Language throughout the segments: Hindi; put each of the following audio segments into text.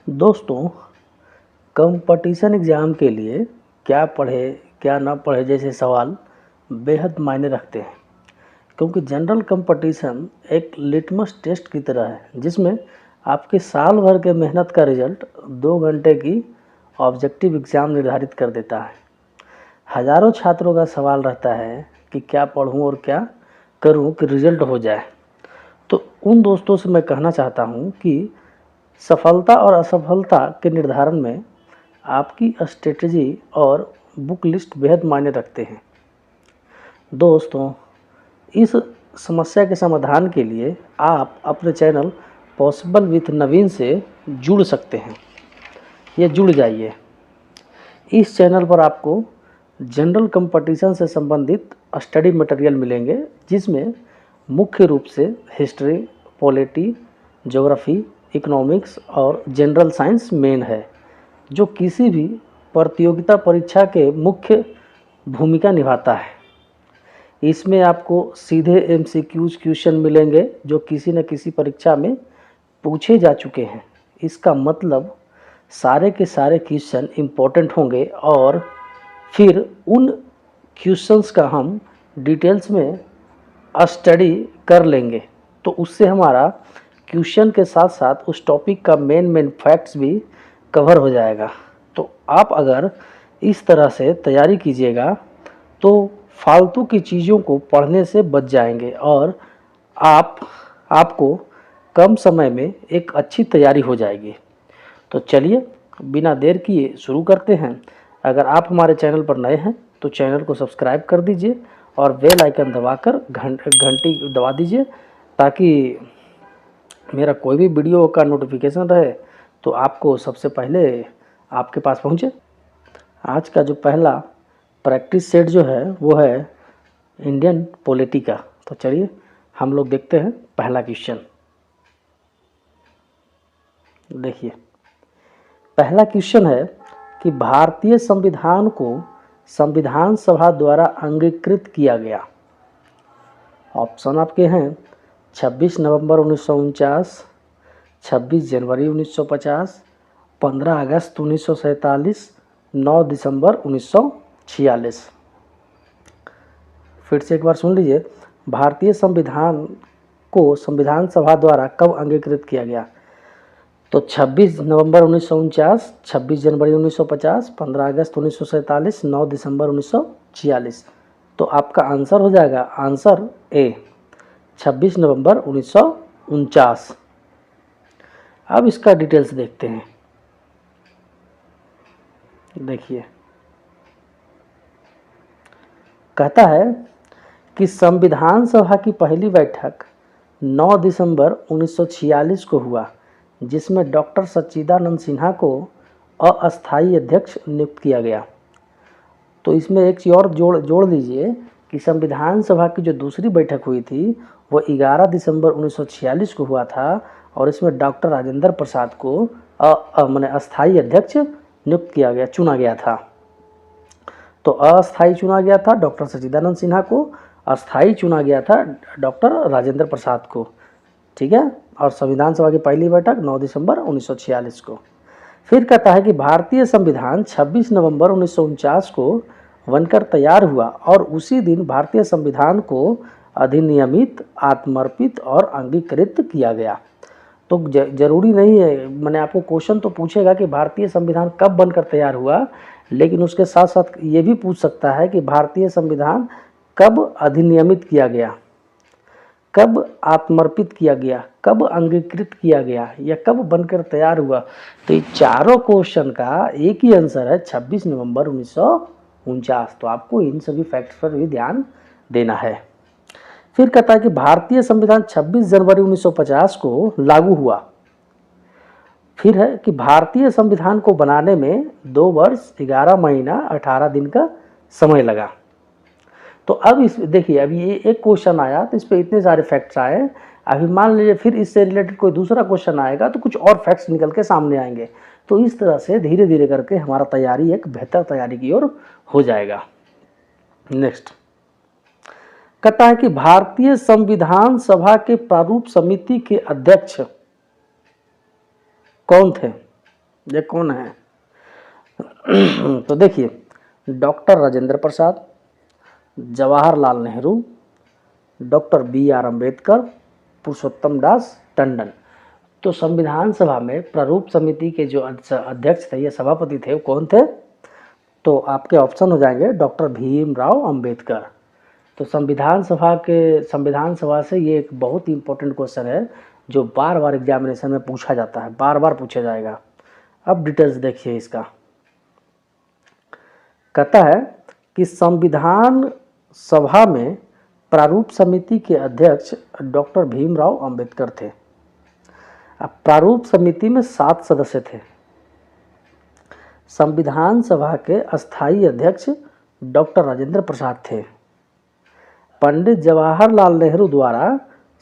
दोस्तों, कंपटीशन एग्ज़ाम के लिए क्या पढ़े क्या ना पढ़े जैसे सवाल बेहद मायने रखते हैं, क्योंकि जनरल कंपटीशन एक लिटमस टेस्ट की तरह है जिसमें आपके साल भर के मेहनत का रिजल्ट 2 घंटे की ऑब्जेक्टिव एग्ज़ाम निर्धारित कर देता है। हज़ारों छात्रों का सवाल रहता है कि क्या पढ़ूं और क्या करूं कि रिजल्ट हो जाए। तो उन दोस्तों से मैं कहना चाहता हूं कि सफलता और असफलता के निर्धारण में आपकी स्ट्रेटजी और बुक लिस्ट बेहद मायने रखते हैं। दोस्तों, इस समस्या के समाधान के लिए आप अपने चैनल पॉसिबल विथ नवीन से जुड़ सकते हैं या जुड़ जाइए। इस चैनल पर आपको जनरल कंपटीशन से संबंधित स्टडी मटेरियल मिलेंगे, जिसमें मुख्य रूप से हिस्ट्री, पॉलिटी, ज्योग्राफी, इकोनॉमिक्स और जनरल साइंस मेन है, जो किसी भी प्रतियोगिता परीक्षा के मुख्य भूमिका निभाता है। इसमें आपको सीधे एमसीक्यूज क्वेश्चन मिलेंगे जो किसी न किसी परीक्षा में पूछे जा चुके हैं। इसका मतलब सारे के सारे क्वेश्चन इम्पोर्टेंट होंगे और फिर उन क्वेश्चंस का हम डिटेल्स में स्टडी कर लेंगे, तो उससे हमारा क्वेश्चन के साथ साथ उस टॉपिक का मेन फैक्ट्स भी कवर हो जाएगा। तो आप अगर इस तरह से तैयारी कीजिएगा तो फालतू की चीज़ों को पढ़ने से बच जाएंगे और आपको कम समय में एक अच्छी तैयारी हो जाएगी। तो चलिए बिना देर किए शुरू करते हैं। अगर आप हमारे चैनल पर नए हैं तो चैनल को सब्सक्राइब कर दीजिए और बेल आइकन दबाकर घंटी दबा दीजिए, ताकि मेरा कोई भी वीडियो का नोटिफिकेशन रहे तो आपको सबसे पहले आपके पास पहुंचे। आज का जो पहला प्रैक्टिस सेट जो है वो है इंडियन पॉलिटी का। तो चलिए हम लोग देखते हैं पहला क्वेश्चन। देखिए, पहला क्वेश्चन है कि भारतीय संविधान को संविधान सभा द्वारा अंगीकृत किया गया। ऑप्शन आपके हैं 26 नवंबर 1949, 26 जनवरी 1950, 15 अगस्त 1947, 9 दिसंबर 1946। फिर से एक बार सुन लीजिए, भारतीय संविधान को संविधान सभा द्वारा कब अंगीकृत किया गया? तो 26 नवंबर 1949, 26 जनवरी 1950, 15 अगस्त 1947, 9 दिसंबर 1946। तो आपका आंसर हो जाएगा आंसर ए, 26 नवंबर 1949। अब इसका डिटेल्स देखते हैं। देखिए, कहता है कि संविधान सभा की पहली बैठक 9 दिसंबर 1946 को हुआ, जिसमें डॉक्टर सच्चिदानंद सिन्हा को अस्थायी अध्यक्ष नियुक्त किया गया। तो इसमें एक चीज़ और जोड़ दीजिए कि संविधान सभा की जो दूसरी बैठक हुई थी वो 11 दिसंबर 1946 को हुआ था और इसमें डॉक्टर राजेंद्र प्रसाद को माने अस्थायी अध्यक्ष नियुक्त किया गया, चुना गया था। तो अस्थायी चुना गया था डॉक्टर सच्चिदानंद सिन्हा को, अस्थायी चुना गया था डॉक्टर राजेंद्र प्रसाद को। ठीक है, और संविधान सभा की पहली बैठक 9 दिसंबर 1946 को। फिर कहता है कि भारतीय संविधान 26 नवंबर 1949 को बनकर तैयार हुआ और उसी दिन भारतीय संविधान को अधिनियमित, आत्मर्पित और अंगीकृत किया गया। तो जरूरी नहीं है, मैंने आपको क्वेश्चन तो पूछेगा कि भारतीय संविधान कब बनकर तैयार हुआ, लेकिन उसके साथ साथ ये भी पूछ सकता है कि भारतीय संविधान कब अधिनियमित किया गया, कब आत्मर्पित किया गया, कब अंगीकृत किया गया या कब बनकर तैयार हुआ। तो ये चारों क्वेश्चन का एक ही आंसर है 26 नवंबर 1949। तो आपको इन सभी फैक्ट्स पर भी ध्यान देना है। फिर कहता है कि भारतीय संविधान 26 जनवरी 1950 को लागू हुआ। फिर है कि भारतीय संविधान को बनाने में 2 वर्ष 11 महीना 18 दिन का समय लगा। तो अब इस देखिए, अभी ये एक क्वेश्चन आया तो इस पर इतने सारे फैक्ट्स आए। अभी मान लीजिए फिर इससे रिलेटेड कोई दूसरा क्वेश्चन आएगा तो कुछ और फैक्ट्स निकल के सामने आएंगे। तो इस तरह से धीरे धीरे करके हमारा तैयारी एक बेहतर तैयारी की ओर हो जाएगा। नेक्स्ट कहता है कि भारतीय संविधान सभा के प्रारूप समिति के अध्यक्ष कौन थे? ये कौन है? तो देखिए, doctor Rajendra Prasad, Jawaharlal Nehru, doctor BR Ambedkar, पुरुषोत्तम दास टंडन। तो संविधान सभा में प्रारूप समिति के जो अध्यक्ष थे, ये सभापति थे, वो कौन थे? तो आपके ऑप्शन हो जाएंगे डॉक्टर भीमराव अंबेडकर। तो संविधान सभा से ये एक बहुत ही इंपॉर्टेंट क्वेश्चन है जो बार बार एग्जामिनेशन में पूछा जाता है, बार बार पूछा जाएगा। अब डिटेल्स देखिए इसका। कहता है कि संविधान सभा में प्रारूप समिति के अध्यक्ष डॉक्टर भीमराव अंबेडकर थे। अब प्रारूप समिति में 7 सदस्य थे। संविधान सभा के अस्थायी अध्यक्ष डॉक्टर राजेंद्र प्रसाद थे। पंडित जवाहरलाल नेहरू द्वारा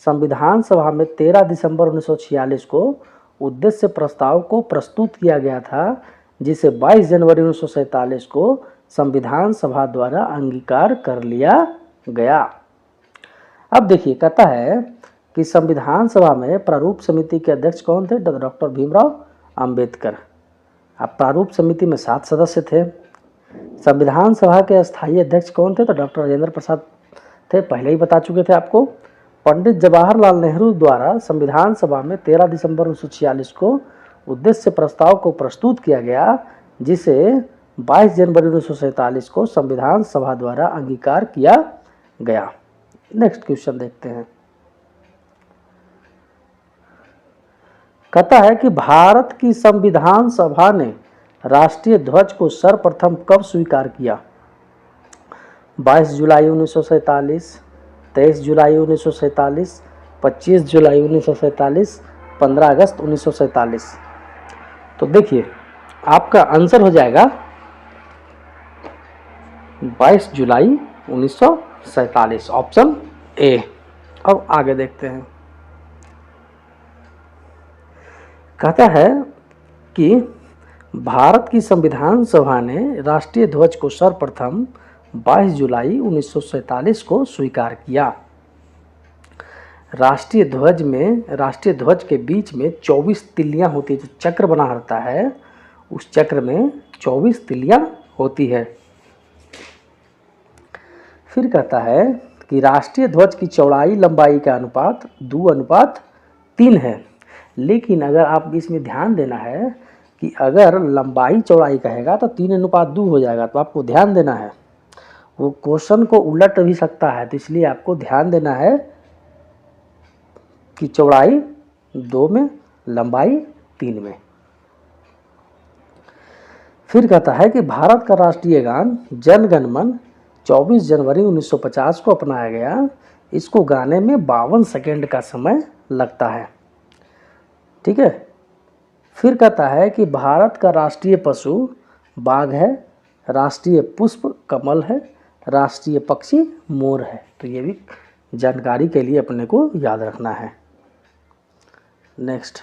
संविधान सभा में 13 दिसंबर 1946 को उद्देश्य प्रस्ताव को प्रस्तुत किया गया था, जिसे 22 जनवरी 1947 को संविधान सभा द्वारा अंगीकार कर लिया गया। अब देखिए, कहता है कि संविधान सभा में प्रारूप समिति के अध्यक्ष कौन थे? डॉक्टर भीमराव अंबेडकर। अब प्रारूप समिति में 7 सदस्य थे। संविधान सभा के अस्थायी अध्यक्ष कौन थे? तो डॉक्टर राजेंद्र प्रसाद थे, पहले ही बता चुके थे आपको। पंडित जवाहरलाल नेहरू द्वारा संविधान सभा में 13 दिसंबर 1946 को उद्देश्य प्रस्ताव को प्रस्तुत किया गया, जिसे 22 जनवरी 1947 को संविधान सभा द्वारा अंगीकार किया गया। नेक्स्ट क्वेश्चन देखते हैं। कहता है कि भारत की संविधान सभा ने राष्ट्रीय ध्वज को सर्वप्रथम कब स्वीकार किया? 22 जुलाई 1947, 23 जुलाई 1947, 25 जुलाई 1947, 15 अगस्त 1947। तो देखिए, आपका आंसर हो जाएगा 22 जुलाई 1947, ऑप्शन ए। अब आगे देखते हैं। कहता है कि भारत की संविधान सभा ने राष्ट्रीय ध्वज को सर्वप्रथम 22 जुलाई 1947 को स्वीकार किया। राष्ट्रीय ध्वज के बीच में 24 तिल्लियां होती है, जो चक्र बना रहता है उस चक्र में 24 तिल्लियां होती है। फिर कहता है कि राष्ट्रीय ध्वज की चौड़ाई लंबाई का अनुपात 2:3 है। लेकिन अगर आप इसमें ध्यान देना है कि अगर लंबाई चौड़ाई कहेगा तो 3:2 हो जाएगा, तो आपको ध्यान देना है, वो क्वेश्चन को उलट भी सकता है, तो इसलिए आपको ध्यान देना है कि चौड़ाई 2 में, लंबाई 3 में। फिर कहता है कि भारत का राष्ट्रीय गान जन गण मन 24 जनवरी 1950 को अपनाया गया। इसको गाने में 52 सेकेंड का समय लगता है। ठीक है। फिर कहता है कि भारत का राष्ट्रीय पशु बाघ है, राष्ट्रीय पुष्प कमल है, राष्ट्रीय पक्षी मोर है। तो ये भी जानकारी के लिए अपने को याद रखना है। नेक्स्ट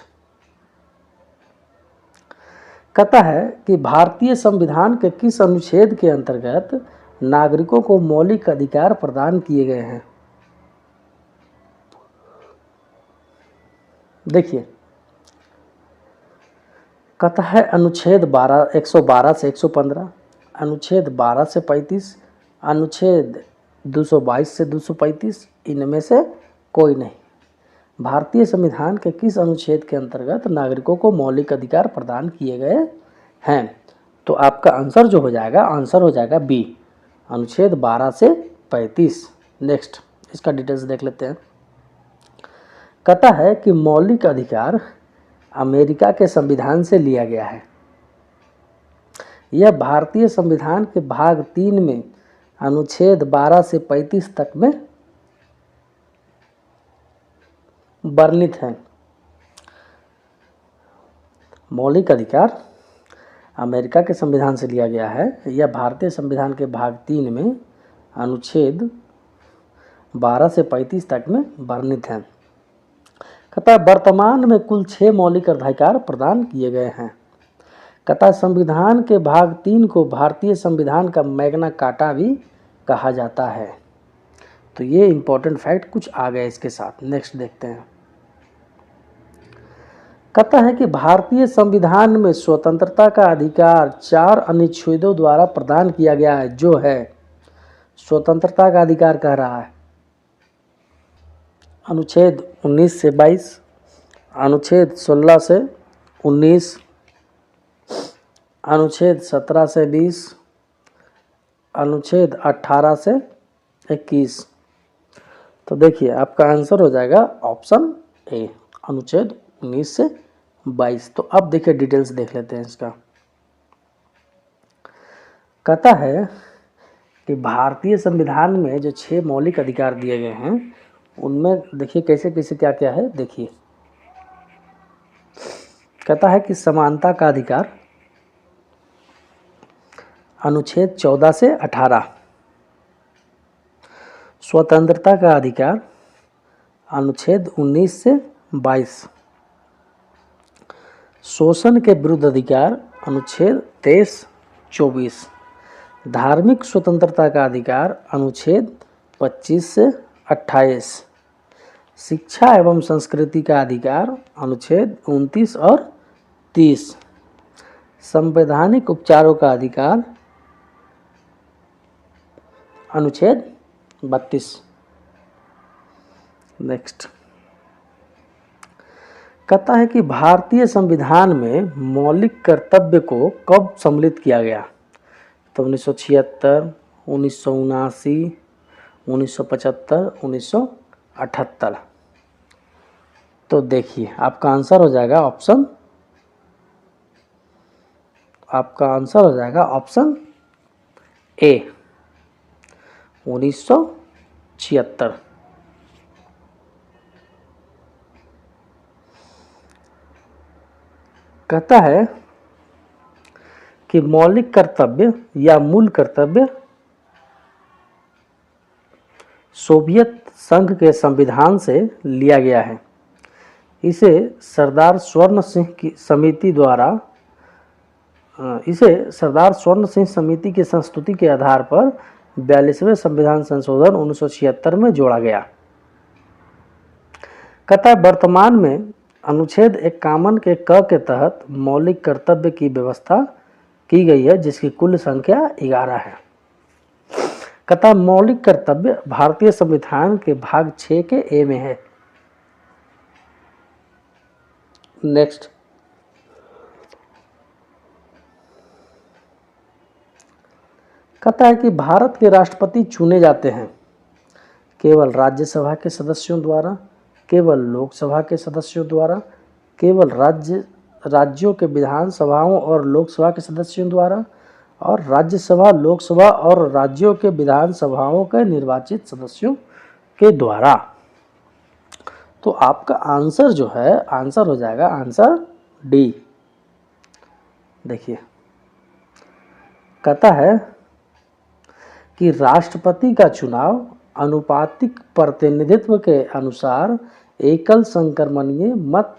कहता है कि भारतीय संविधान के किस अनुच्छेद के अंतर्गत नागरिकों को मौलिक अधिकार प्रदान किए गए हैं? देखिए, कहता है अनुच्छेद 112 से 115, अनुच्छेद 12 से 35, अनुच्छेद 222 से 235, इनमें से कोई नहीं। भारतीय संविधान के किस अनुच्छेद के अंतर्गत नागरिकों को मौलिक अधिकार प्रदान किए गए हैं? तो आपका आंसर जो हो जाएगा, आंसर हो जाएगा बी, अनुच्छेद 12 से 35। नेक्स्ट इसका डिटेल्स देख लेते हैं। कहता है कि मौलिक अधिकार अमेरिका के संविधान से लिया गया है। यह भारतीय संविधान के भाग 3 में अनुच्छेद 12 से 35 तक में वर्णित है। मौलिक अधिकार अमेरिका के संविधान से लिया गया है। यह भारतीय संविधान के भाग 3 में अनुच्छेद 12 से 35 तक में वर्णित है। कहता है वर्तमान में कुल 6 मौलिक अधिकार प्रदान किए गए हैं। कहता है संविधान के भाग 3 को भारतीय संविधान का मैग्ना कार्टा भी कहा जाता है। तो ये इंपॉर्टेंट फैक्ट कुछ आ गए इसके साथ। नेक्स्ट देखते हैं। कहता है कि भारतीय संविधान में स्वतंत्रता का अधिकार 4 अनुच्छेदों द्वारा प्रदान किया गया है, जो है स्वतंत्रता का अधिकार कह रहा है अनुच्छेद 19 से 22, अनुच्छेद 16 से 19, अनुच्छेद 17 से 20, अनुच्छेद 18 से 21। तो देखिए आपका आंसर हो जाएगा ऑप्शन ए, अनुच्छेद 19 से 22। तो अब देखिए डिटेल्स देख लेते हैं इसका। कहता है कि भारतीय संविधान में जो 6 मौलिक अधिकार दिए गए हैं उनमें देखिए कैसे कैसे क्या क्या है। देखिए कहता है कि समानता का अधिकार अनुच्छेद 14 से 18, स्वतंत्रता का अधिकार अनुच्छेद 19 से 22, शोषण के विरुद्ध अधिकार अनुच्छेद 23-24, धार्मिक स्वतंत्रता का अधिकार अनुच्छेद 25 से 28, शिक्षा एवं संस्कृति का अधिकार अनुच्छेद 29 और 30, संवैधानिक उपचारों का अधिकार अनुच्छेद 32। नेक्स्ट कहता है कि भारतीय संविधान में मौलिक कर्तव्य को कब सम्मिलित किया गया। तो 1976, 1979, 1975, 1978। तो देखिए आपका आंसर हो जाएगा ऑप्शन ए, 1976। कहता है कि मौलिक कर्तव्य या मूल कर्तव्य सोवियत संघ के संविधान से लिया गया है। इसे सरदार स्वर्ण सिंह समिति की संस्तुति के आधार पर 42वें संविधान संशोधन 1976 में जोड़ा गया। कहता है वर्तमान में अनुच्छेद 51 के क के तहत मौलिक कर्तव्य की व्यवस्था की गई है, जिसकी कुल संख्या 11 है। कहता है मौलिक कर्तव्य भारतीय संविधान के भाग 6 के ए में है। नेक्स्ट कहता है कि भारत के राष्ट्रपति चुने जाते हैं केवल राज्यसभा के सदस्यों द्वारा, केवल लोकसभा के सदस्यों द्वारा, केवल राज्यों के विधानसभाओं और लोकसभा के सदस्यों द्वारा, और राज्यसभा, लोकसभा और राज्यों के विधानसभाओं के निर्वाचित सदस्यों के द्वारा। तो आपका आंसर जो है आंसर हो जाएगा आंसर डी। देखिए कहता है कि राष्ट्रपति का चुनाव अनुपातिक प्रतिनिधित्व के अनुसार एकल संक्रमणीय मत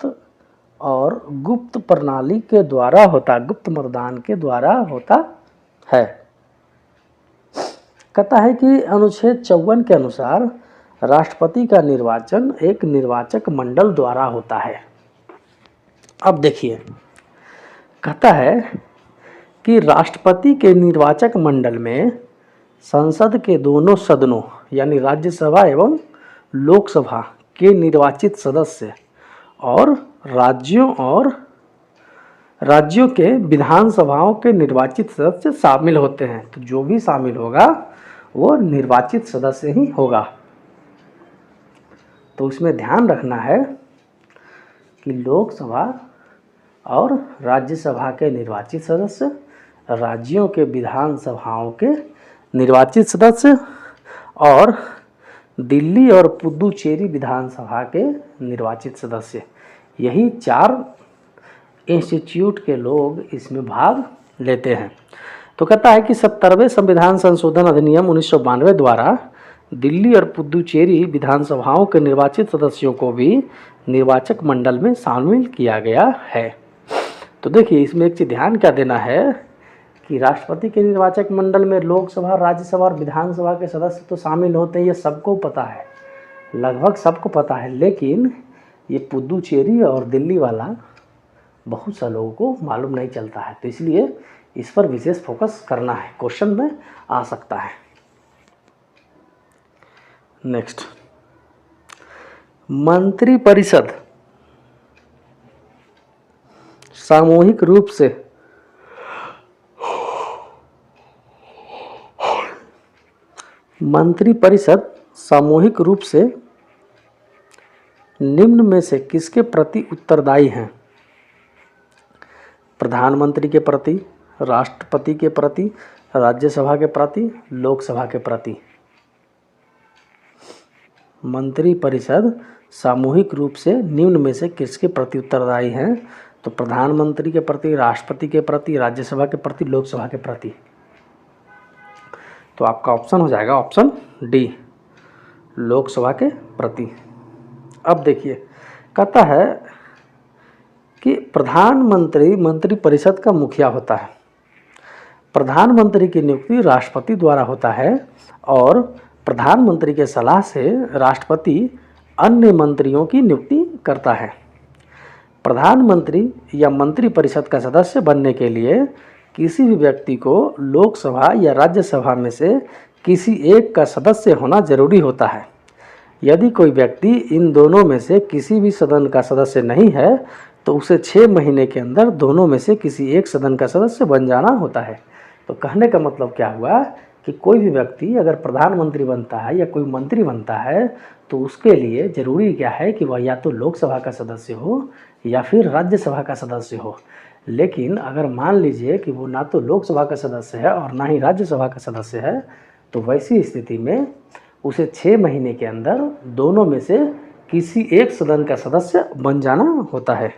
और गुप्त प्रणाली के द्वारा गुप्त मतदान के द्वारा होता है। कहता है कि अनुच्छेद 54 के अनुसार राष्ट्रपति का निर्वाचन एक निर्वाचक मंडल द्वारा होता है। अब देखिए कहता है कि राष्ट्रपति के निर्वाचक मंडल में संसद के दोनों सदनों यानी राज्यसभा एवं लोकसभा के निर्वाचित सदस्य और राज्यों के विधानसभाओं के निर्वाचित सदस्य शामिल होते हैं। तो जो भी शामिल होगा वो निर्वाचित सदस्य ही होगा। तो उसमें ध्यान रखना है कि लोकसभा और राज्यसभा के निर्वाचित सदस्य, राज्यों के विधानसभाओं के निर्वाचित सदस्य और दिल्ली और पुदुचेरी विधानसभा के निर्वाचित सदस्य, यही 4 इंस्टीट्यूट के लोग इसमें भाग लेते हैं। तो कहता है कि 70वें संविधान संशोधन अधिनियम 1992 द्वारा दिल्ली और पुदुचेरी विधानसभाओं के निर्वाचित सदस्यों को भी निर्वाचक मंडल में शामिल किया गया है। तो देखिए इसमें एक चीज़ ध्यान क्या देना है कि राष्ट्रपति के निर्वाचक मंडल में लोकसभा, राज्यसभा और विधानसभा के सदस्य तो शामिल होते हैं, ये सबको पता है, लगभग सबको पता है। लेकिन ये पुदुचेरी और दिल्ली वाला बहुत सा लोगों को मालूम नहीं चलता है, तो इसलिए इस पर विशेष फोकस करना है, क्वेश्चन में आ सकता है। नेक्स्ट, मंत्रिपरिषद सामूहिक रूप से निम्न में से किसके प्रति उत्तरदायी हैं? प्रधानमंत्री के प्रति, राष्ट्रपति के प्रति, राज्यसभा के प्रति, लोकसभा के प्रति। मंत्रिपरिषद सामूहिक रूप से निम्न में से किसके प्रति उत्तरदायी हैं? तो प्रधानमंत्री के प्रति, राष्ट्रपति के प्रति, राज्यसभा के प्रति, लोकसभा के प्रति। तो आपका ऑप्शन हो जाएगा ऑप्शन डी, लोकसभा के प्रति। अब देखिए, कहता है कि प्रधानमंत्री मंत्रिपरिषद का मुखिया होता है। प्रधानमंत्री की नियुक्ति राष्ट्रपति द्वारा होता है और प्रधानमंत्री के सलाह से राष्ट्रपति अन्य मंत्रियों की नियुक्ति करता है। प्रधानमंत्री या मंत्रिपरिषद का सदस्य बनने के लिए किसी भी व्यक्ति को लोकसभा या राज्यसभा में से किसी एक का सदस्य होना जरूरी होता है। यदि कोई व्यक्ति इन दोनों में से किसी भी सदन का सदस्य नहीं है तो उसे 6 महीने के अंदर दोनों में से किसी एक सदन का सदस्य बन जाना होता है। तो कहने का मतलब क्या हुआ कि कोई भी व्यक्ति अगर प्रधानमंत्री बनता है या कोई मंत्री बनता है तो उसके लिए ज़रूरी क्या है कि वह या तो लोकसभा का सदस्य हो या फिर राज्यसभा का सदस्य हो। लेकिन अगर मान लीजिए कि वो ना तो लोकसभा का सदस्य है और ना ही राज्यसभा का सदस्य है, तो वैसी स्थिति में उसे 6 महीने के अंदर दोनों में से किसी एक सदन का सदस्य बन जाना होता है।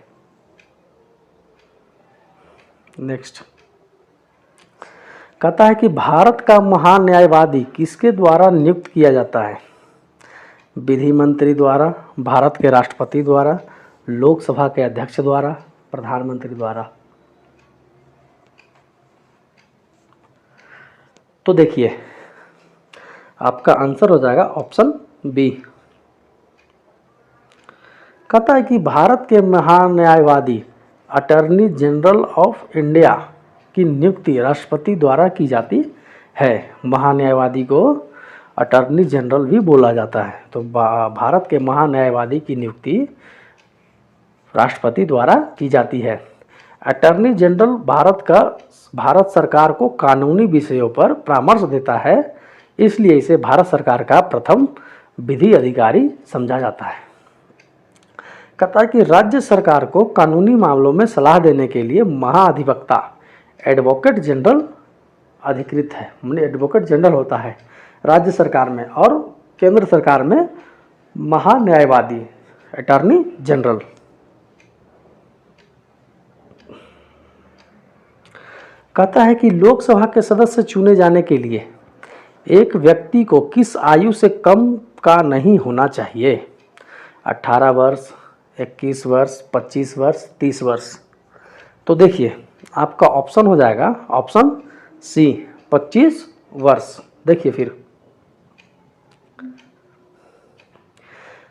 नेक्स्ट, कहता है कि भारत का महान्यायवादी किसके द्वारा नियुक्त किया जाता है? विधि मंत्री द्वारा, भारत के राष्ट्रपति द्वारा, लोकसभा के अध्यक्ष द्वारा, प्रधानमंत्री द्वारा। तो देखिए, आपका आंसर हो जाएगा ऑप्शन बी। कहता है कि भारत के महान्यायवादी अटॉर्नी जनरल ऑफ इंडिया की नियुक्ति राष्ट्रपति द्वारा की जाती है। महान्यायवादी को अटॉर्नी जनरल भी बोला जाता है। तो भारत के महान्यायवादी की नियुक्ति राष्ट्रपति द्वारा की जाती है। अटॉर्नी जनरल भारत सरकार को कानूनी विषयों पर परामर्श देता है, इसलिए इसे भारत सरकार का प्रथम विधि अधिकारी समझा जाता है। कहता है कि राज्य सरकार को कानूनी मामलों में सलाह देने के लिए महाधिवक्ता एडवोकेट जनरल अधिकृत है। माने एडवोकेट जनरल होता है राज्य सरकार में, और केंद्र सरकार में महान्यायवादी अटॉर्नी जनरल। कहता है कि लोकसभा के सदस्य चुने जाने के लिए एक व्यक्ति को किस आयु से कम का नहीं होना चाहिए? 18 वर्ष, 21 वर्ष, 25 वर्ष, 30 वर्ष। तो देखिए, आपका ऑप्शन हो जाएगा ऑप्शन सी, 25 वर्ष। देखिए फिर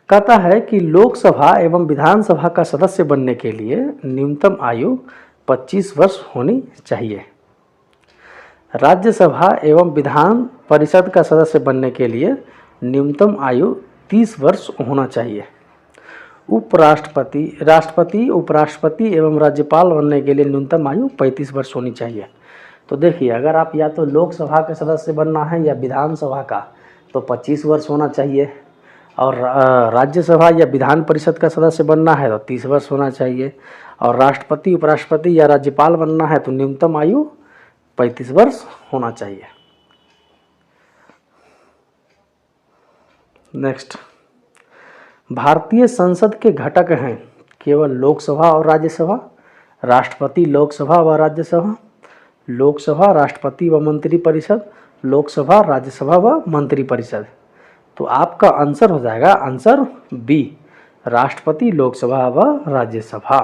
कहता है कि लोकसभा एवं विधानसभा का सदस्य बनने के लिए न्यूनतम आयु 25 वर्ष होनी चाहिए। राज्यसभा एवं विधान परिषद का सदस्य बनने के लिए न्यूनतम आयु 30 वर्ष होना चाहिए। उपराष्ट्रपति, राष्ट्रपति, उपराष्ट्रपति एवं राज्यपाल बनने के लिए न्यूनतम आयु 35 वर्ष होनी चाहिए। तो देखिए, अगर आप या तो लोकसभा के सदस्य बनना है या विधानसभा का तो 25 वर्ष होना चाहिए, और राज्यसभा या विधान परिषद का सदस्य बनना है तो 30 वर्ष होना चाहिए, और राष्ट्रपति, उपराष्ट्रपति या राज्यपाल बनना है तो न्यूनतम आयु 35 वर्ष होना चाहिए। नेक्स्ट, भारतीय संसद के घटक हैं केवल लोकसभा और राज्यसभा, राष्ट्रपति, लोकसभा व राज्यसभा, लोकसभा, राष्ट्रपति व मंत्रिपरिषद, लोकसभा, राज्यसभा व मंत्रिपरिषद। तो आपका आंसर हो जाएगा आंसर बी, राष्ट्रपति, लोकसभा व राज्यसभा।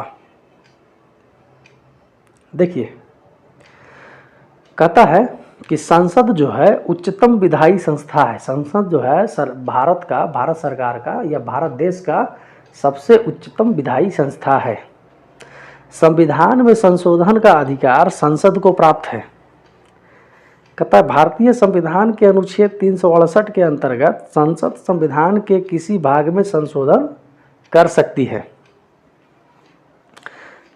देखिए, कहता है कि संसद जो है उच्चतम विधायी संस्था है। संसद जो है भारत सरकार का या भारत देश का सबसे उच्चतम विधायी संस्था है। संविधान में संशोधन का अधिकार संसद को प्राप्त है। कहता है भारतीय संविधान के अनुच्छेद 368 के अंतर्गत संसद संविधान के किसी भाग में संशोधन कर सकती है।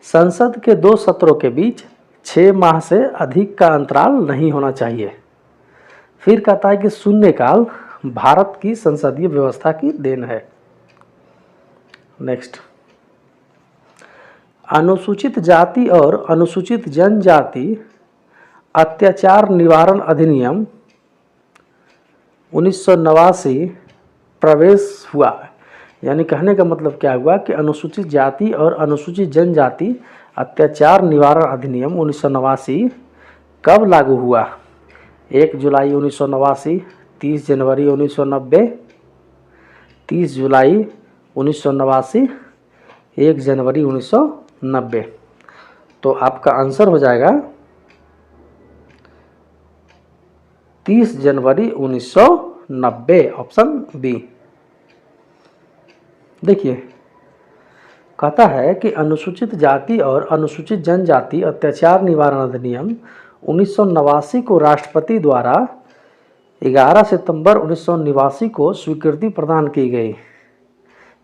संसद के 2 सत्रों के बीच 6 माह से अधिक का अंतराल नहीं होना चाहिए। फिर कहता है कि शून्यकाल भारत की संसदीय व्यवस्था की देन है। नेक्स्ट, अनुसूचित जाति और अनुसूचित जनजाति अत्याचार निवारण अधिनियम 1989 प्रवेश हुआ। यानी कहने का मतलब क्या हुआ कि अनुसूचित जाति और अनुसूचित जनजाति अत्याचार निवारण अधिनियम 1989 कब लागू हुआ? 1 जुलाई 1989, 30 जनवरी 1990, 30 जुलाई 1989, 1 जनवरी 1990। तो आपका आंसर हो जाएगा 30 जनवरी 1990, ऑप्शन बी। देखिए, कहता है कि अनुसूचित जाति और अनुसूचित जनजाति अत्याचार निवारण अधिनियम 1989 को राष्ट्रपति द्वारा 11 सितंबर 1989 को स्वीकृति प्रदान की गई।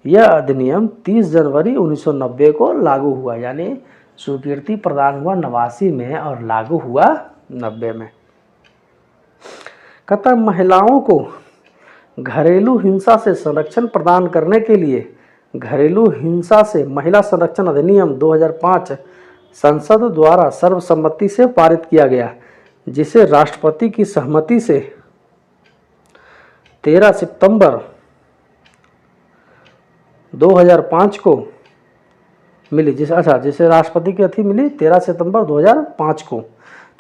यह अधिनियम 30 जनवरी 1990 को लागू हुआ। यानी स्वीकृति प्रदान हुआ 89 में और लागू हुआ 90 में। कहता महिलाओं को घरेलू हिंसा से संरक्षण प्रदान करने के लिए घरेलू हिंसा से महिला संरक्षण अधिनियम 2005 संसद द्वारा सर्वसम्मति से पारित किया गया, जिसे राष्ट्रपति की सहमति से 13 सितंबर 2005 को मिली। जिसे राष्ट्रपति की अथी मिली 13 सितंबर 2005 को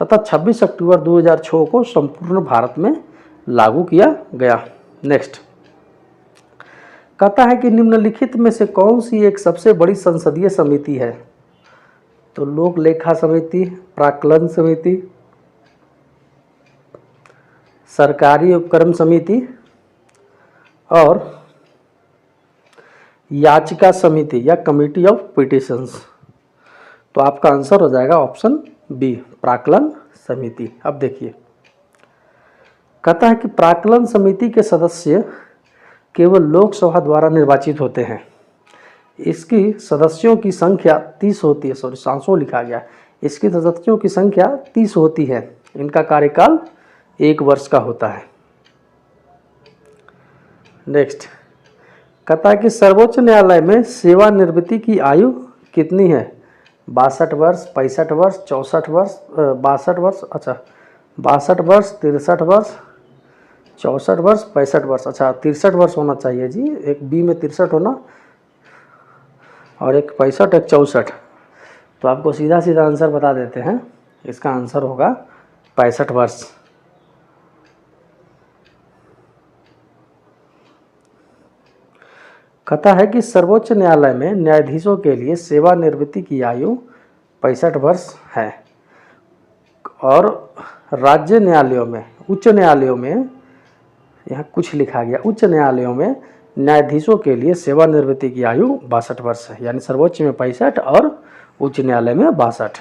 तथा 26 अक्टूबर 2006 को संपूर्ण भारत में लागू किया गया। नेक्स्ट, कहता है कि निम्नलिखित में से कौन सी एक सबसे बड़ी संसदीय समिति है? तो लोक लेखा समिति, प्राक्कलन समिति, सरकारी उपक्रम समिति और याचिका समिति या कमिटी ऑफ पिटिशंस। तो आपका आंसर हो जाएगा ऑप्शन बी, प्राक्कलन समिति। अब देखिए, कहता है कि प्राक्कलन समिति के सदस्य केवल लोकसभा द्वारा निर्वाचित होते हैं। इसकी सदस्यों की संख्या 30 होती है। सांसों लिखा गया। इसकी सदस्यों की संख्या 30 होती है। इनका कार्यकाल 1 वर्ष का होता है। नेक्स्ट, कहता है कि सर्वोच्च न्यायालय में सेवानिवृत्ति की आयु कितनी है? 62 वर्ष, 65 वर्ष, 64 वर्ष, 62 वर्ष, 62 वर्ष, 63 वर्ष, 64 वर्ष, 65 वर्ष। 63 वर्ष होना चाहिए जी। एक बी में 63 होना और एक 65, एक 64। तो आपको सीधा सीधा आंसर बता देते हैं। इसका आंसर होगा 65 वर्ष। कहता है कि सर्वोच्च न्यायालय में न्यायाधीशों के लिए सेवानिवृत्ति की आयु 65 वर्ष है और राज्य न्यायालयों में, उच्च न्यायालयों में, यहाँ कुछ लिखा गया, उच्च न्यायालयों में न्यायाधीशों के लिए सेवानिवृत्ति की आयु 62 वर्ष है। यानी सर्वोच्च में 65 और उच्च न्यायालय में 62।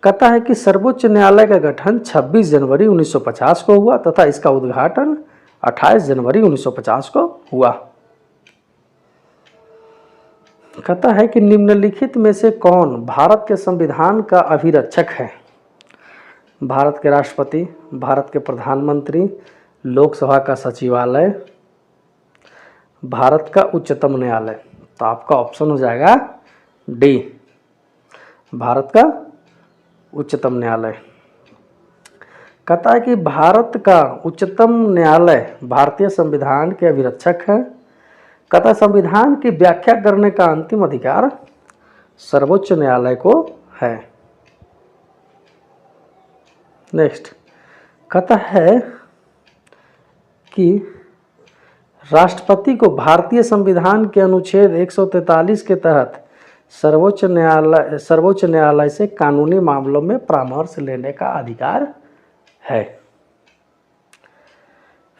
कहता है कि सर्वोच्च न्यायालय का गठन 26 जनवरी 1950 को हुआ तथा इसका उद्घाटन 28 जनवरी 1950 को हुआ। कहता है कि निम्नलिखित में से कौन भारत के संविधान का अभिरक्षक है? भारत के राष्ट्रपति, भारत के प्रधानमंत्री, लोकसभा का सचिवालय, भारत का उच्चतम न्यायालय। तो आपका ऑप्शन हो जाएगा डी, भारत का उच्चतम न्यायालय। कहता है कि भारत का उच्चतम न्यायालय भारतीय संविधान के अभिरक्षक है। कहता है संविधान की व्याख्या करने का अंतिम अधिकार सर्वोच्च न्यायालय को है। नेक्स्ट, कहता है कि राष्ट्रपति को भारतीय संविधान के अनुच्छेद 143 के तहत सर्वोच्च न्यायालय से कानूनी मामलों में परामर्श लेने का अधिकार है।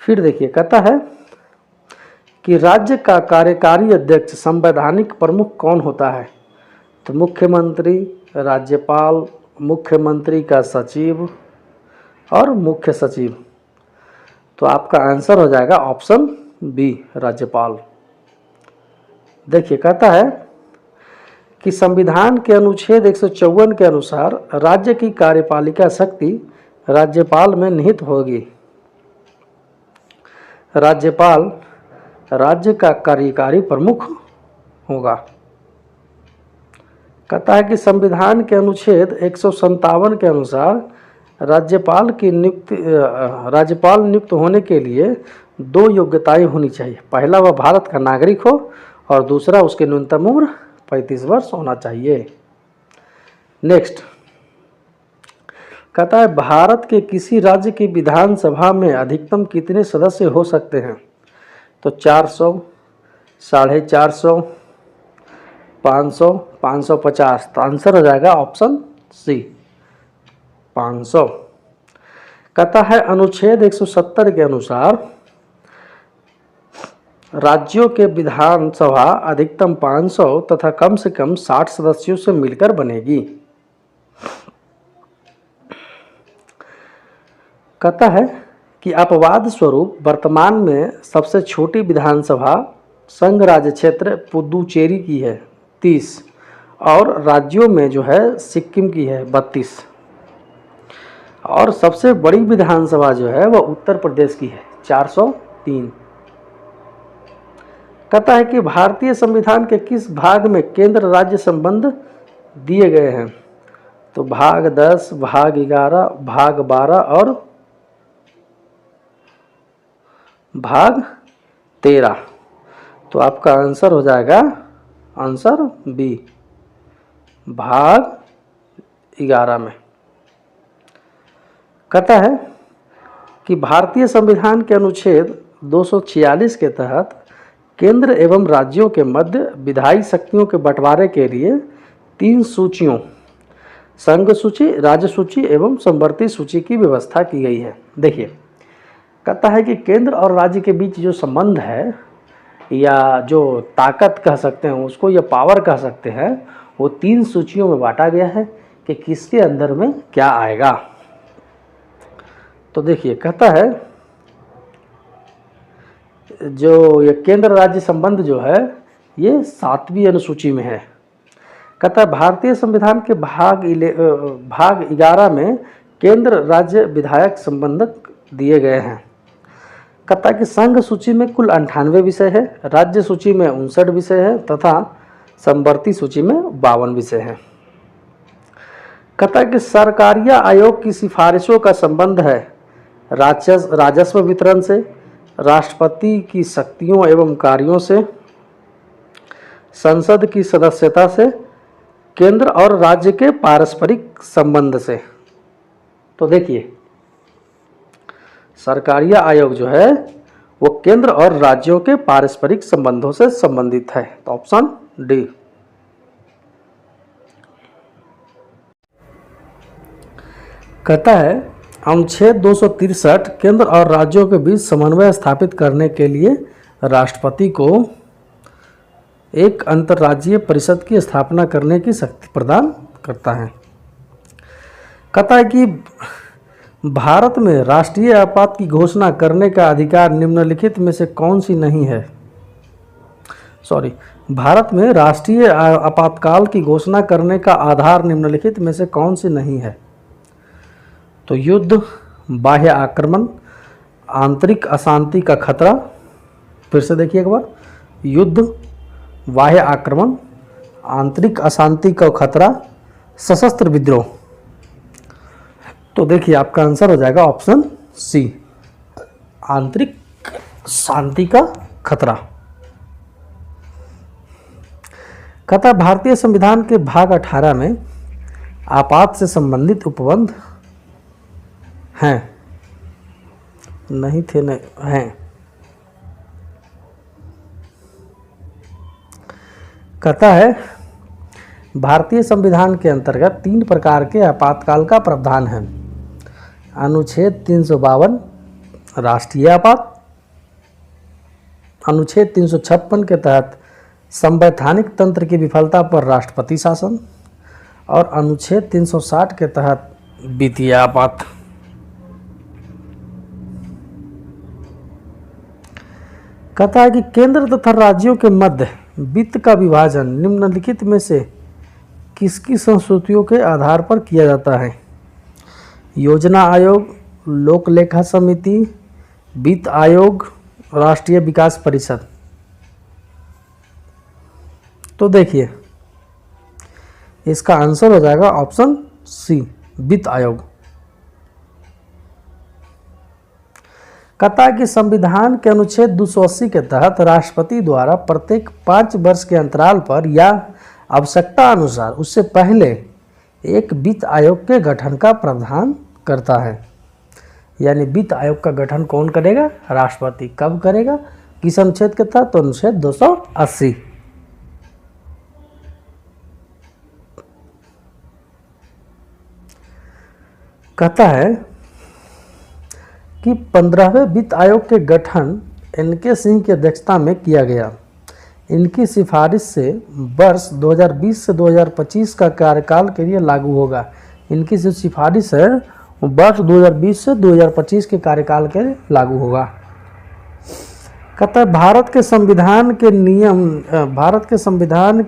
फिर देखिए, कहता है कि राज्य का कार्यकारी अध्यक्ष संवैधानिक प्रमुख कौन होता है? तो मुख्यमंत्री, राज्यपाल, मुख्यमंत्री का सचिव और मुख्य सचिव। तो आपका आंसर हो जाएगा ऑप्शन बी, राज्यपाल। देखिए कहता है कि संविधान के अनुच्छेद 154 के अनुसार राज्य की कार्यपालिका शक्ति राज्यपाल में निहित होगी। राज्यपाल राज्य का कार्यकारी प्रमुख होगा। कहता है कि संविधान के अनुच्छेद 157 के अनुसार राज्यपाल नियुक्त होने के लिए 2 योग्यताएं होनी चाहिए। पहला, वह भारत का नागरिक हो और दूसरा, उसकी न्यूनतम उम्र 35 वर्ष होना चाहिए। नेक्स्ट कहता है भारत के किसी राज्य की विधानसभा में अधिकतम कितने सदस्य हो सकते हैं? तो 400, 450, 500, 550। तो आंसर हो जाएगा ऑप्शन सी, 500। कहता है अनुच्छेद 170 के अनुसार राज्यों के विधानसभा अधिकतम 500 तथा कम से कम 60 सदस्यों से मिलकर बनेगी। कहता है कि अपवाद स्वरूप वर्तमान में सबसे छोटी विधानसभा संघ राज्य क्षेत्र पुदुचेरी की है 30, और राज्यों में जो है सिक्किम की है 32, और सबसे बड़ी विधानसभा जो है वह उत्तर प्रदेश की है 403। कहता है कि भारतीय संविधान के किस भाग में केंद्र राज्य संबंध दिए गए हैं? तो भाग 10, भाग 11, भाग 12 और भाग 13। तो आपका आंसर हो जाएगा आंसर बी, भाग 11 में। कहता है कि भारतीय संविधान के अनुच्छेद 246 के तहत केंद्र एवं राज्यों के मध्य विधायी शक्तियों के बंटवारे के लिए 3 सूचियों, संघ सूची, राज्य सूची एवं समवर्ती सूची की व्यवस्था की गई है। देखिए कहता है कि केंद्र और राज्य के बीच जो संबंध है, या जो ताकत कह सकते हैं उसको, या पावर कह सकते हैं, वो 3 सूचियों में बांटा गया है कि किसके अंदर में क्या आएगा। तो देखिए कहता है जो ये केंद्र राज्य संबंध जो है ये 7वीं अनुसूची में है। कहता है भारतीय संविधान के भाग 11 में केंद्र राज्य विधायक संबंधक दिए गए हैं। कहता है कि संघ सूची में कुल 98 विषय है, राज्य सूची में 59 विषय है तथा समवर्ती सूची में 52 विषय है। कहता है कि सरकारिया आयोग की सिफारिशों का संबंध है राजस्व वितरण से, राष्ट्रपति की शक्तियों एवं कार्यों से, संसद की सदस्यता से, केंद्र और राज्य के पारस्परिक संबंध से। तो देखिए सरकारिया आयोग जो है वो केंद्र और राज्यों के पारस्परिक संबंधों से संबंधित है। तो ऑप्शन डी। कहता है अनुच्छेद 263 केंद्र और राज्यों के बीच समन्वय स्थापित करने के लिए राष्ट्रपति को एक अंतर्राज्यीय परिषद की स्थापना करने की शक्ति प्रदान करता है। कहता है कि भारत में राष्ट्रीय आपात की घोषणा करने का अधिकार निम्नलिखित में से कौन सी नहीं है? भारत में राष्ट्रीय आपातकाल की घोषणा करने का आधार निम्नलिखित में से कौन सी नहीं है? तो युद्ध, बाह्य आक्रमण, आंतरिक अशांति का खतरा। फिर से देखिए एक बार, युद्ध, बाह्य आक्रमण, आंतरिक अशांति का खतरा, सशस्त्र विद्रोह। तो देखिए आपका आंसर हो जाएगा ऑप्शन सी, आंतरिक शांति का खतरा। कहता भारतीय संविधान के भाग 18 में आपात से संबंधित उपबंध हैं, नहीं थे, नहीं हैं। कहता है भारतीय संविधान के अंतर्गत 3 प्रकार के आपातकाल का प्रावधान है। अनुच्छेद 352 राष्ट्रीय आपात, अनुच्छेद 356 के तहत संवैधानिक तंत्र की विफलता पर राष्ट्रपति शासन, और अनुच्छेद 360 के तहत वित्तीय आपात। कहता है कि केंद्र तथा राज्यों के मध्य वित्त का विभाजन निम्नलिखित में से किसकी संस्तुतियों के आधार पर किया जाता है? योजना आयोग, लोक लेखा समिति, वित्त आयोग, राष्ट्रीय विकास परिषद। तो देखिए इसका आंसर हो जाएगा ऑप्शन सी, वित्त आयोग। कहता है कि संविधान के अनुच्छेद 280 के तहत राष्ट्रपति द्वारा प्रत्येक 5 वर्ष के अंतराल पर या आवश्यकता अनुसार उससे पहले एक वित्त आयोग के गठन का प्रावधान करता है। यानी वित्त आयोग का गठन कौन करेगा? राष्ट्रपति। कब करेगा? किस अनुच्छेद के तहत? तो अनुच्छेद 280। कहता है कि 15वें वित्त आयोग के गठन एन.के. सिंह की अध्यक्षता में किया गया। इनकी सिफारिश से वर्ष 2020 से 2025 का कार्यकाल के लिए लागू होगा। इनकी जो सिफारिश है वो वर्ष 2020 से 2025 के कार्यकाल के लिए लागू होगा। कहता है भारत के संविधान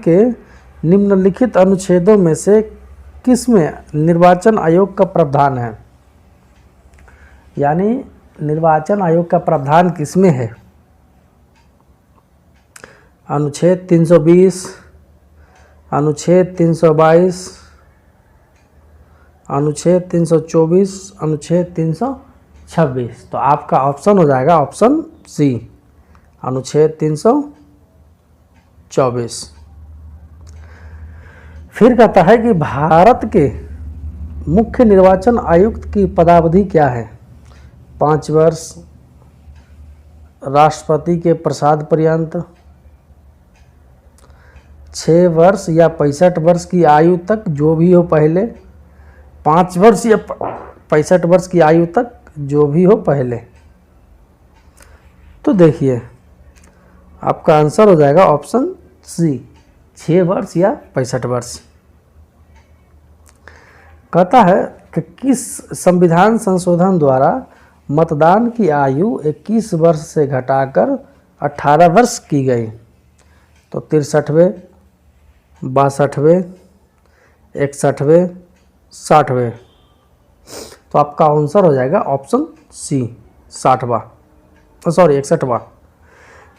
के निम्नलिखित अनुच्छेदों में से किसमें निर्वाचन आयोग का प्रावधान है? यानी निर्वाचन आयोग का प्रावधान किसमें है? अनुच्छेद 320, अनुच्छेद 322, अनुच्छेद 324, अनुच्छेद 326। तो आपका ऑप्शन हो जाएगा ऑप्शन सी, अनुच्छेद 324। फिर कहता है कि भारत के मुख्य निर्वाचन आयुक्त की पदावधि क्या है? 5 वर्ष, राष्ट्रपति के प्रसाद पर्यंत, 6 वर्ष या 65 वर्ष की आयु तक, जो भी हो पहले, 5 वर्ष या 65 वर्ष की आयु तक, जो भी हो पहले। तो देखिए आपका आंसर हो जाएगा ऑप्शन सी, 6 वर्ष या 65 वर्ष। कहता है कि किस संविधान संशोधन द्वारा मतदान की आयु 21 वर्ष से घटाकर 18 वर्ष की गई? तो 63वें, 62वें, 61वें, 60वें। तो आपका आंसर हो जाएगा ऑप्शन सी, 60वां, 61वां।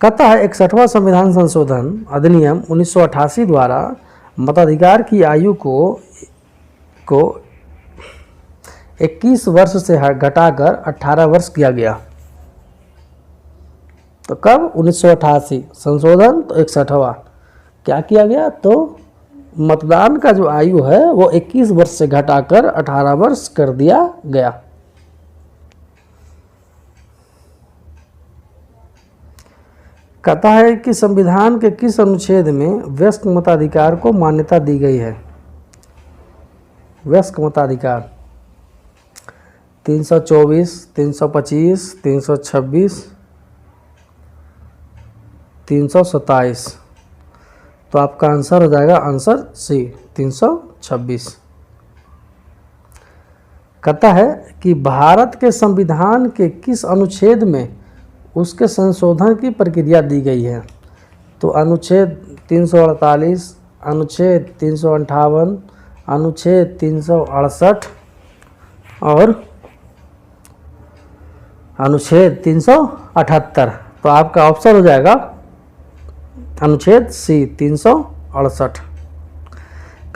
कहता है 61वां संविधान संशोधन अधिनियम 1988 द्वारा मताधिकार की आयु को 21 वर्ष से घटाकर 18 वर्ष किया गया। तो कब? 1988 संशोधन, तो 61वां क्या किया गया? तो मतदान का जो आयु है वो 21 वर्ष से घटाकर 18 वर्ष कर दिया गया। कहता है कि संविधान के किस अनुच्छेद में वयस्क मताधिकार को मान्यता दी गई है? वयस्क मताधिकार 324, 325, 326, 327। तो आपका आंसर हो जाएगा आंसर सी, 326। कहता है कि भारत के संविधान के किस अनुच्छेद में उसके संशोधन की प्रक्रिया दी गई है? तो अनुच्छेद 348, अनुच्छेद 358, अनुच्छेद 368 और अनुच्छेद 378। तो आपका ऑप्शन हो जाएगा अनुच्छेद सी, 368।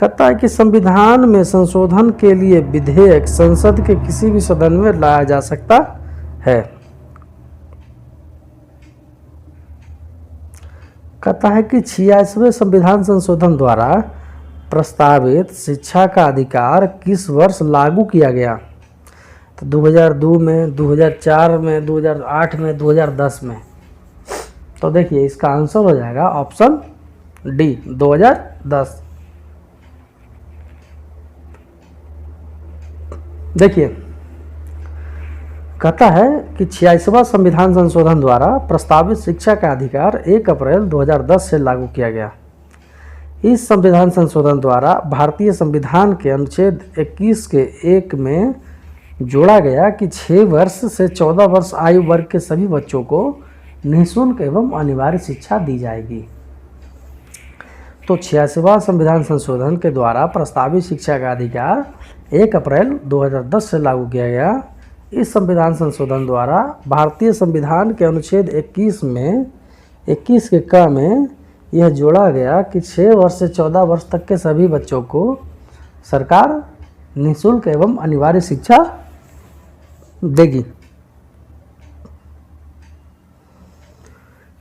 कहता है कि संविधान में संशोधन के लिए विधेयक संसद के किसी भी सदन में लाया जा सकता है। कहता है कि 86वें संविधान संशोधन द्वारा प्रस्तावित शिक्षा का अधिकार किस वर्ष लागू किया गया? तो 2002 में, 2004 में, 2008 में, 2010 में। तो देखिए इसका आंसर हो जाएगा ऑप्शन डी, 2010। देखिए कहता है कि 86वां संविधान संशोधन द्वारा प्रस्तावित शिक्षा का अधिकार 1 अप्रैल 2010 से लागू किया गया। इस संविधान संशोधन द्वारा भारतीय संविधान के अनुच्छेद 21 के 1 में जोड़ा गया कि 6 वर्ष से 14 वर्ष आयु वर्ग के सभी बच्चों को निःशुल्क एवं अनिवार्य शिक्षा दी जाएगी। तो 86वां संविधान संशोधन के द्वारा प्रस्तावित शिक्षा का अधिकार 1 अप्रैल 2010 से लागू किया गया। इस संविधान संशोधन द्वारा भारतीय संविधान के अनुच्छेद 21 के क में यह जोड़ा गया कि 6 वर्ष से 14 वर्ष तक के सभी बच्चों को सरकार निःशुल्क एवं अनिवार्य शिक्षा देगी।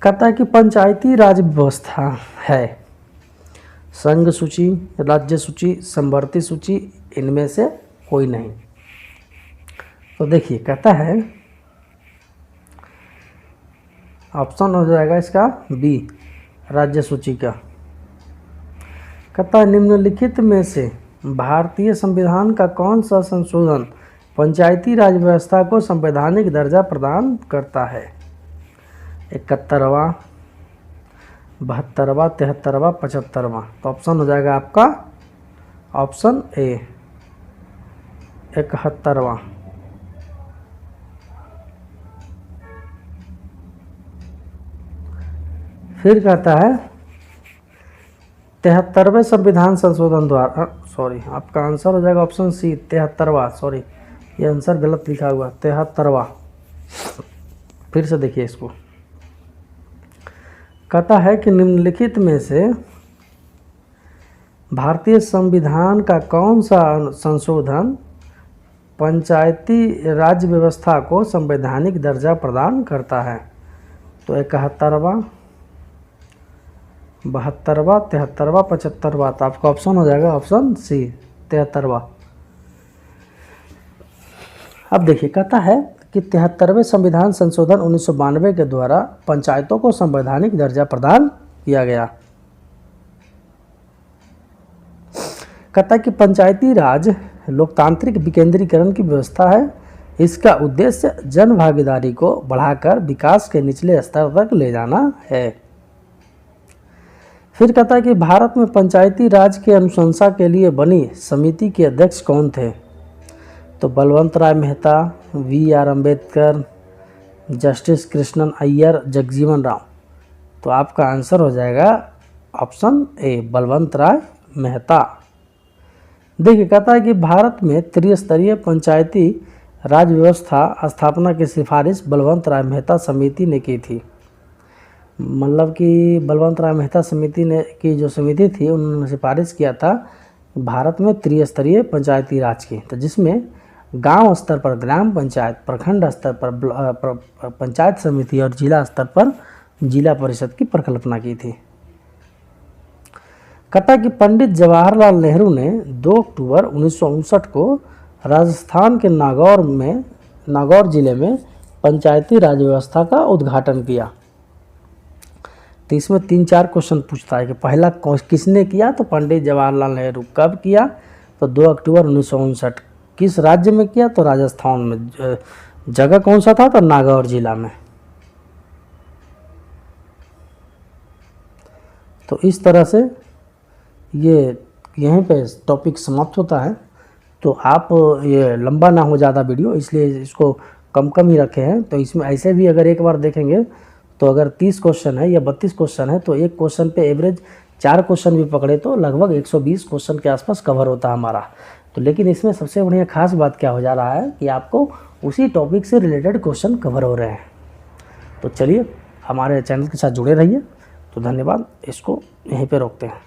कहता है कि पंचायती राज व्यवस्था है संघ सूची, राज्य सूची, समवर्ती सूची, इनमें से कोई नहीं। तो देखिए कहता है ऑप्शन हो जाएगा इसका बी, राज्य सूची का। कहता है निम्नलिखित में से भारतीय संविधान का कौन सा संशोधन पंचायती राज व्यवस्था को संवैधानिक दर्जा प्रदान करता है? 71वां, 72वां, 73वां, 75वां। तो ऑप्शन हो जाएगा आपका ऑप्शन ए, 71वां। फिर कहता है 73वें संविधान संशोधन द्वारा, सॉरी आपका आंसर हो जाएगा ऑप्शन सी, 73वां। सॉरी ये आंसर गलत लिखा हुआ, 73वां। फिर से देखिए इसको। कहता है कि निम्नलिखित में से भारतीय संविधान का कौन सा संशोधन पंचायती राज व्यवस्था को संवैधानिक दर्जा प्रदान करता है? तो 71वां, 72वां, 73वां, 75वां। तो आपका ऑप्शन हो जाएगा ऑप्शन सी, 73वां। अब देखिए कहता है कि 73वें संविधान संशोधन 1992 के द्वारा पंचायतों को संवैधानिक दर्जा प्रदान किया गया। कहता है कि पंचायती राज लोकतांत्रिक विकेंद्रीकरण की व्यवस्था है। इसका उद्देश्य जन भागीदारी को बढ़ाकर विकास के निचले स्तर तक ले जाना है। फिर कहता है कि भारत में पंचायती राज की अनुशंसा के लिए बनी समिति के अध्यक्ष कौन थे? तो बलवंत राय मेहता, वी.आर. अम्बेडकर, जस्टिस कृष्णन अय्यर, जगजीवन राम। तो आपका आंसर हो जाएगा ऑप्शन ए, बलवंत राय मेहता। देखिए कहता है कि भारत में त्रिस्तरीय पंचायती राज व्यवस्था स्थापना की सिफारिश बलवंत राय मेहता समिति ने की थी। मतलब कि बलवंत राय मेहता समिति ने की जो समिति थी उन्होंने सिफारिश किया था भारत में त्रिस्तरीय पंचायती राज की, तो जिसमें गांव स्तर पर ग्राम पंचायत, प्रखंड स्तर पर पंचायत समिति और जिला स्तर पर जिला परिषद की परिकल्पना की थी। कहता कि पंडित जवाहरलाल नेहरू ने 2 अक्टूबर 1959 को राजस्थान के नागौर जिले में पंचायती राज व्यवस्था का उद्घाटन किया। तो इसमें 3-4 क्वेश्चन पूछता है कि पहला किसने किया? तो पंडित जवाहरलाल नेहरू। कब किया? तो 2 अक्टूबर 1959। किस राज्य में किया? तो राजस्थान में। जगह कौन सा था? तो नागौर जिला में। तो इस तरह से ये यहीं पे टॉपिक समाप्त होता है। तो आप ये लंबा ना हो ज़्यादा वीडियो, इसलिए इसको कम ही रखे हैं। तो इसमें ऐसे भी अगर एक बार देखेंगे तो अगर 30 क्वेश्चन है या 32 क्वेश्चन है तो एक क्वेश्चन पे एवरेज 4 क्वेश्चन भी पकड़े तो लगभग 120 क्वेश्चन के आसपास कवर होता है हमारा। तो लेकिन इसमें सबसे बढ़िया खास बात क्या हो जा रहा है कि आपको उसी टॉपिक से रिलेटेड क्वेश्चन कवर हो रहे हैं। तो चलिए हमारे चैनल के साथ जुड़े रहिए। तो धन्यवाद, इसको यहीं पे रोकते हैं।